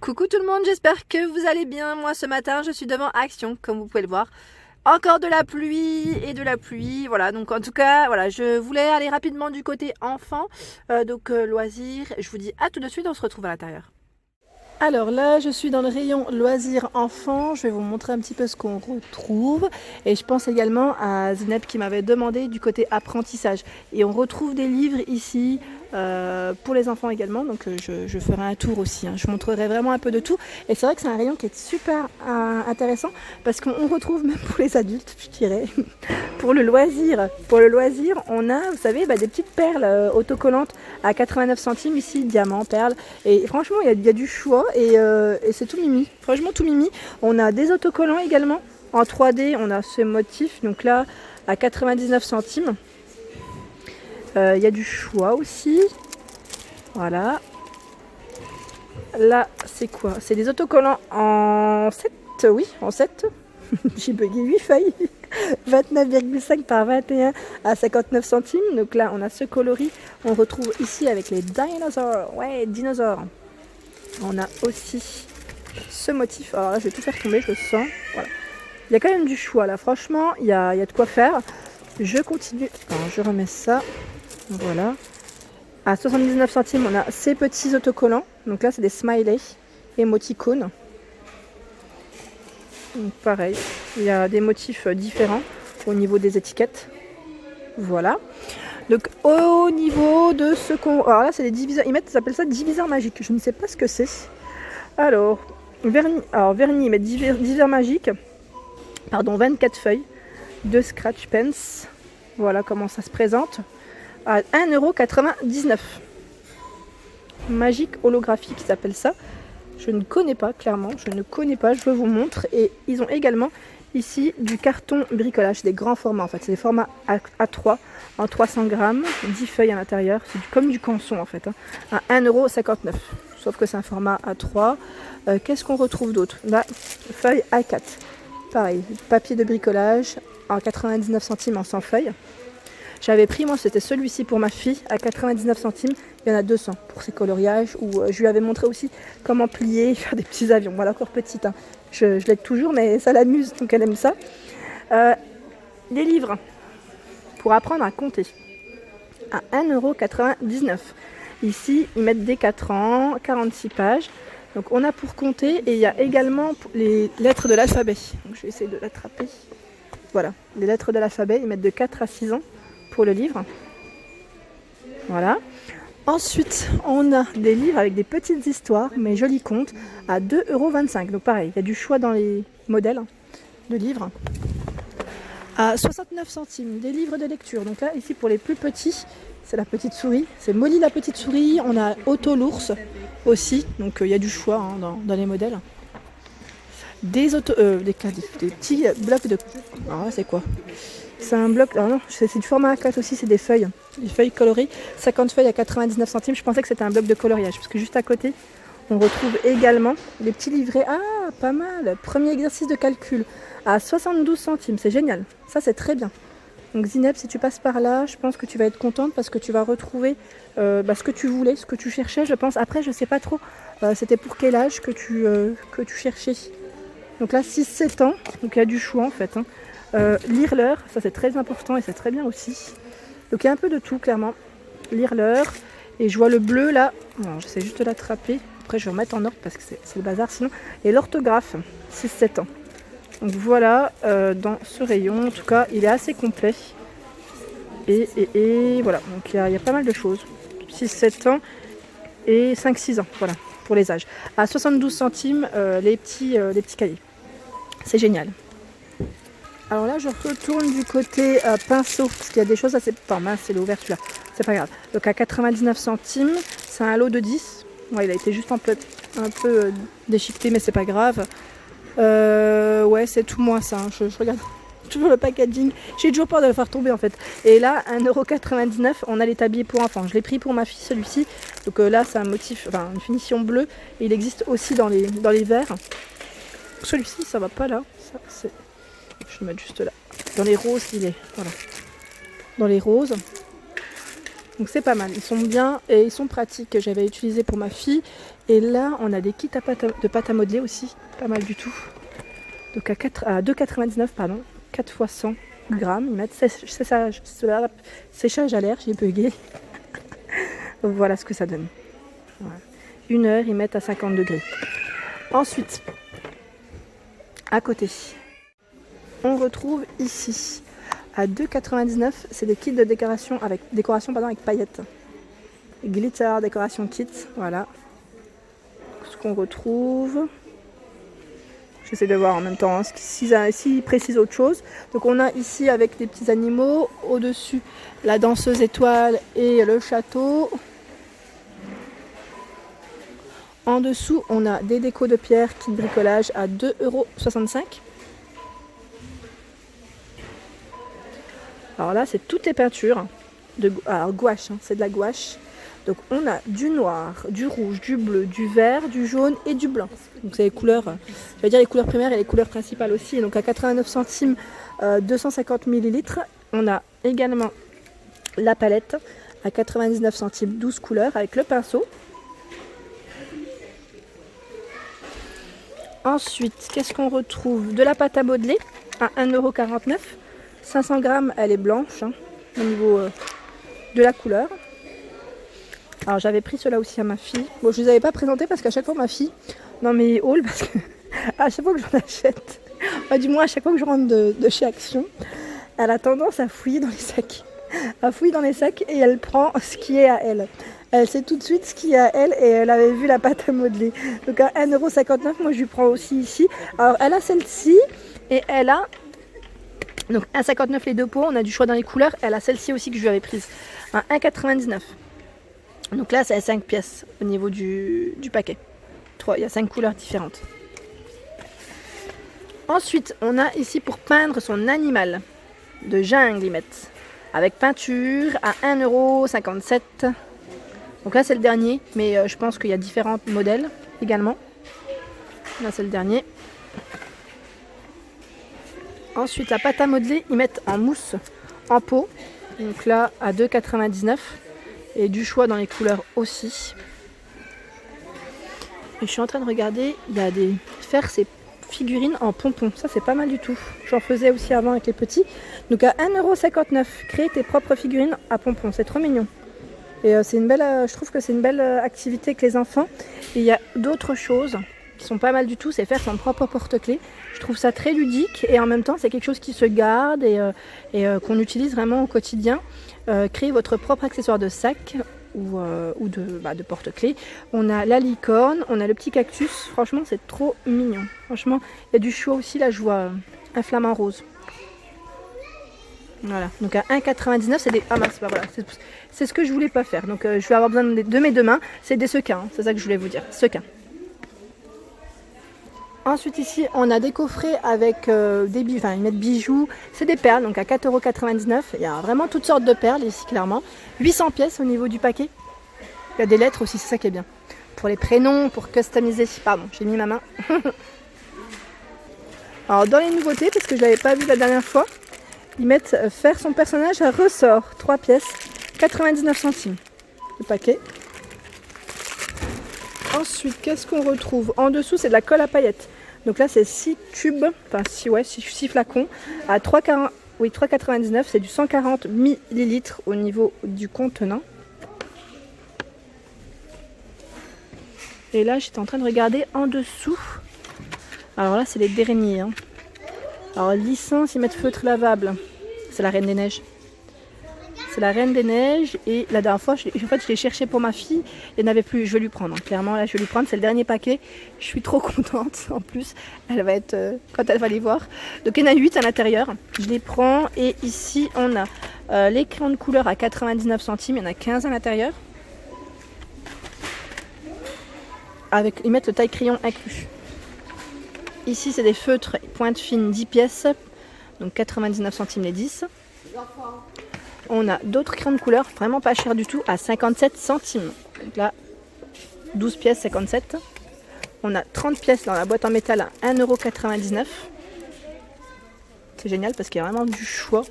Coucou tout le monde, j'espère que vous allez bien. Moi ce matin je suis devant Action, comme vous pouvez le voir. Encore de la pluie et de la pluie, voilà, donc en tout cas, voilà, je voulais aller rapidement du côté enfant, loisirs. Je vous dis à tout de suite, on se retrouve à l'intérieur. Alors là, je suis dans le rayon loisirs enfants. Je vais vous montrer un petit peu ce qu'on retrouve. Et je pense également à Zineb qui m'avait demandé du côté apprentissage. Et on retrouve des livres ici pour les enfants également. Donc je ferai un tour aussi. Je vous montrerai vraiment un peu de tout. Et c'est vrai que c'est un rayon qui est super intéressant parce qu'on retrouve même pour les adultes, je dirais. Pour le loisir, on a, vous savez, des petites perles autocollantes à 89 centimes ici, diamants, perles. Et franchement, il y a du choix et c'est tout mimi. Franchement, tout mimi. On a des autocollants également. En 3D, on a ce motif. Donc là, à 99 centimes. Il y a du choix aussi. Voilà. Là, c'est quoi? C'est des autocollants en 7. Oui, en 7. J'ai bugué 8 feuilles. 29,5 par 21 à 59 centimes. Donc là, on a ce coloris. On retrouve ici avec les dinosaures. Ouais, dinosaures. On a aussi ce motif. Alors là, je vais tout faire tomber, je le sens. Voilà. Il y a quand même du choix là. Franchement, il y a de quoi faire. Je continue. Alors, je remets ça. Voilà. À 79 centimes, on a ces petits autocollants. Donc là, c'est des smileys, émoticônes. Donc pareil, il y a des motifs différents au niveau des étiquettes. Voilà. Donc au niveau de ce qu'on... Alors là, c'est des diviseurs. Ils appellent ça diviseur magique. Je ne sais pas ce que c'est. Alors, vernis, ils mettent diviseur magique. Pardon, 24 feuilles de scratch pens. Voilà comment ça se présente. À 1,99 €. Magique holographique, ils appellent ça. Je ne connais pas, clairement, je vous montre. Et ils ont également ici du carton bricolage, des grands formats en fait. C'est des formats A3 en 300 grammes, 10 feuilles à l'intérieur. C'est comme du canson en fait, à 1,59 €. Sauf que c'est un format A3. Qu'est-ce qu'on retrouve d'autre? Là, feuille A4. Pareil, papier de bricolage en 99 centimes en 100 feuilles. J'avais pris, moi, c'était celui-ci pour ma fille, à 99 centimes. Il y en a 200 pour ses coloriages. Où je lui avais montré aussi comment plier, faire des petits avions. Voilà, encore petite. Je l'aide toujours, mais ça l'amuse, donc elle aime ça. Des livres pour apprendre à compter à 1,99 €. Ici, ils mettent des 4 ans, 46 pages. Donc on a pour compter et il y a également les lettres de l'alphabet. Donc je vais essayer de l'attraper. Voilà, les lettres de l'alphabet, ils mettent de 4 à 6 ans pour le livre. Voilà. Ensuite, on a des livres avec des petites histoires, mais jolis contes, à 2,25 €. Donc pareil, il y a du choix dans les modèles de livres. À 69 centimes, des livres de lecture. Donc là, ici pour les plus petits, c'est la petite souris. C'est Molly la petite souris. On a Otto l'ours aussi. Donc il y a du choix dans les modèles. Des petits blocs de... Alors là, c'est quoi? C'est un bloc... Alors non, c'est du format A4 aussi, c'est des feuilles. Des feuilles colorées. 50 feuilles à 99 centimes. Je pensais que c'était un bloc de coloriage. Parce que juste à côté, on retrouve également les petits livrets. Ah, pas mal. Premier exercice de calcul à 72 centimes. C'est génial. Ça, c'est très bien. Donc Zineb, si tu passes par là, je pense que tu vas être contente parce que tu vas retrouver ce que tu voulais, ce que tu cherchais, je pense. Après, je sais pas trop. C'était pour quel âge que tu cherchais. Donc là, 6-7 ans. Donc il y a du choix en fait. Lire l'heure, ça c'est très important et c'est très bien aussi. Donc il y a un peu de tout, clairement. Lire l'heure. Et je vois le bleu là. Bon, j'essaie juste de l'attraper. Après, je vais remettre en ordre parce que c'est le bazar sinon. Et l'orthographe, 6-7 ans. Donc voilà, dans ce rayon, en tout cas, il est assez complet. Et voilà, donc il y a pas mal de choses. 6-7 ans et 5-6 ans, voilà, pour les âges. À 72 centimes, les petits cahiers. C'est génial. Alors là, je retourne du côté pinceau, parce qu'il y a des choses assez... Enfin mince, c'est l'ouverture là, c'est pas grave. Donc à 99 centimes, c'est un lot de 10. Ouais, il a été juste un peu déchiqueté, mais c'est pas grave. Ouais, c'est tout moi ça. Je regarde toujours le packaging. J'ai toujours peur de le faire tomber en fait. Et là, 1,99 €, on a les tabliers pour enfants. Je l'ai pris pour ma fille celui-ci. Donc là, c'est un motif, enfin une finition bleue. Et il existe aussi dans les verts. Celui-ci, ça va pas là. Ça, c'est... Je vais le mettre juste là. Dans les roses, il est. Voilà. Dans les roses. Donc c'est pas mal, ils sont bien et ils sont pratiques que j'avais utilisé pour ma fille. Et là on a des kits de pâte à modeler aussi, pas mal du tout. Donc à 2,99 pardon, 4 x 100 grammes, ils mettent séchage à l'air, j'ai bugué. Donc voilà ce que ça donne. Voilà. 1 heure, ils mettent à 50 degrés. Ensuite, à côté, on retrouve ici à 2,99, c'est des kits de décoration avec paillettes. Glitter décoration kit, voilà. Ce qu'on retrouve. J'essaie de voir en même temps hein, s'ils précisent autre chose. Donc on a ici avec des petits animaux, au-dessus la danseuse étoile et le château. En dessous, on a des décos de pierre, kit bricolage à 2,65 €. Alors là, c'est toutes les peintures. Alors gouache, hein, c'est de la gouache. Donc on a du noir, du rouge, du bleu, du vert, du jaune et du blanc. Donc c'est les couleurs, je vais dire les couleurs primaires et les couleurs principales aussi. Et donc à 89 centimes, 250 ml. On a également la palette à 99 centimes, 12 couleurs avec le pinceau. Ensuite, qu'est-ce qu'on retrouve? De la pâte à modeler à 1,49 €. 500 grammes, elle est blanche hein, au niveau de la couleur. Alors j'avais pris cela aussi à ma fille. Bon, je ne les avais pas présentés parce qu'à chaque fois ma fille, dans mes hauls, parce que à chaque fois que j'en achète, du moins à chaque fois que je rentre de chez Action, elle a tendance à fouiller dans les sacs. Elle fouille dans les sacs et elle prend ce qui est à elle. Elle sait tout de suite ce qui est à elle et elle avait vu la pâte à modeler. Donc à 1,59 €, moi je lui prends aussi ici. Alors elle a celle-ci et elle a... Donc 1,59 € les deux pots, on a du choix dans les couleurs. Elle a celle-ci aussi que je lui avais prise. À 1,99 €. Donc là, c'est 5 pièces au niveau du paquet. Il y a 5 couleurs différentes. Ensuite, on a ici pour peindre son animal de jungle, ils mettent. Avec peinture à 1,57 €. Donc là, c'est le dernier, mais je pense qu'il y a différents modèles également. Là, c'est le dernier. Ensuite, la pâte à modeler, ils mettent en mousse, en pot. Donc là, à 2,99 €. Et du choix dans les couleurs aussi. Et je suis en train de regarder, il y a des faire ces figurines en pompons. Ça c'est pas mal du tout. J'en faisais aussi avant avec les petits. Donc à 1,59 €, créer tes propres figurines à pompons. C'est trop mignon. Et c'est une belle, je trouve que c'est une belle activité avec les enfants. Et il y a d'autres choses qui sont pas mal du tout, c'est faire son propre porte-clés. Je trouve ça très ludique et en même temps c'est quelque chose qui se garde et qu'on utilise vraiment au quotidien. Créer votre propre accessoire de sac ou de porte-clés. On a la licorne, on a le petit cactus. Franchement, c'est trop mignon. Franchement, il y a du choix aussi. Là, je vois un flamant rose. Voilà. Donc à 1,99 €, c'est des... Ah mince, bah voilà. C'est ce que je voulais pas faire. Donc je vais avoir besoin de mes deux mains. C'est des sequins. Hein. C'est ça que je voulais vous dire. Sequins. Ensuite ici on a des coffrets avec des bijoux, enfin ils mettent bijoux, c'est des perles donc à 4,99 €. Il y a vraiment toutes sortes de perles ici clairement. 800 pièces au niveau du paquet. Il y a des lettres aussi, c'est ça qui est bien. Pour les prénoms, pour customiser. Pardon, j'ai mis ma main. Alors dans les nouveautés, parce que je ne l'avais pas vu la dernière fois, ils mettent faire son personnage à ressort. 3 pièces, 99 centimes le paquet. Ensuite, qu'est-ce qu'on retrouve? En dessous, c'est de la colle à paillettes. Donc là, c'est 6 tubes, enfin 6 flacons à 3,99 €. C'est du 140 ml au niveau du contenant. Et là, j'étais en train de regarder en dessous. Alors là, c'est les derniers. Hein. Alors, licence, ils mettent feutre lavable. C'est la Reine des Neiges. C'est la Reine des Neiges et la dernière fois, je l'ai cherché pour ma fille. Il n'y en avait plus, je vais lui prendre. Hein. Clairement, là, je vais lui prendre. C'est le dernier paquet. Je suis trop contente. En plus, elle va être, quand elle va les voir. Donc, il y en a 8 à l'intérieur. Je les prends. Et ici, on a les crayons de couleur à 99 centimes. Il y en a 15 à l'intérieur. Ils mettent le taille crayon inclus. Ici, c'est des feutres pointe fine 10 pièces. Donc, 99 centimes les 10. On a d'autres crayons de couleur, vraiment pas cher du tout, à 57 centimes. Donc là, 12 pièces, 57. On a 30 pièces dans la boîte en métal à 1,99 €. C'est génial parce qu'il y a vraiment du choix.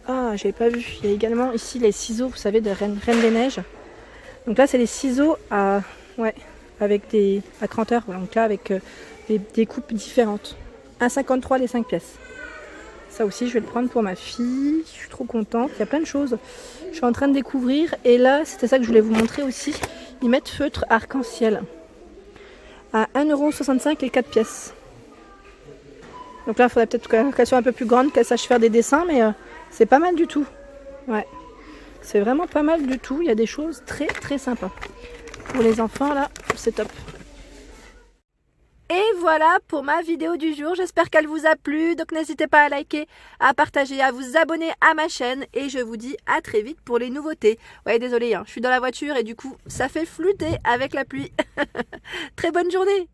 Ah, j'avais pas vu. Il y a également ici les ciseaux, vous savez, de Reine des Neiges. Donc là, c'est les ciseaux avec à 30 heures. Donc là, avec des coupes différentes. 1,53 les 5 pièces. Ça aussi, je vais le prendre pour ma fille. Je suis trop contente. Il y a plein de choses. Je suis en train de découvrir. Et là, c'était ça que je voulais vous montrer aussi. Ils mettent feutre arc-en-ciel à 1,65 € les 4 pièces. Donc là, il faudrait peut-être qu'elle soit un peu plus grande, qu'elle sache faire des dessins, mais c'est pas mal du tout. Ouais, c'est vraiment pas mal du tout. Il y a des choses très très sympas. Pour les enfants, là, c'est top. Et voilà pour ma vidéo du jour. J'espère qu'elle vous a plu. Donc n'hésitez pas à liker, à partager, à vous abonner à ma chaîne. Et je vous dis à très vite pour les nouveautés. Ouais, désolé, hein, je suis dans la voiture et du coup, ça fait flouter avec la pluie. Très bonne journée!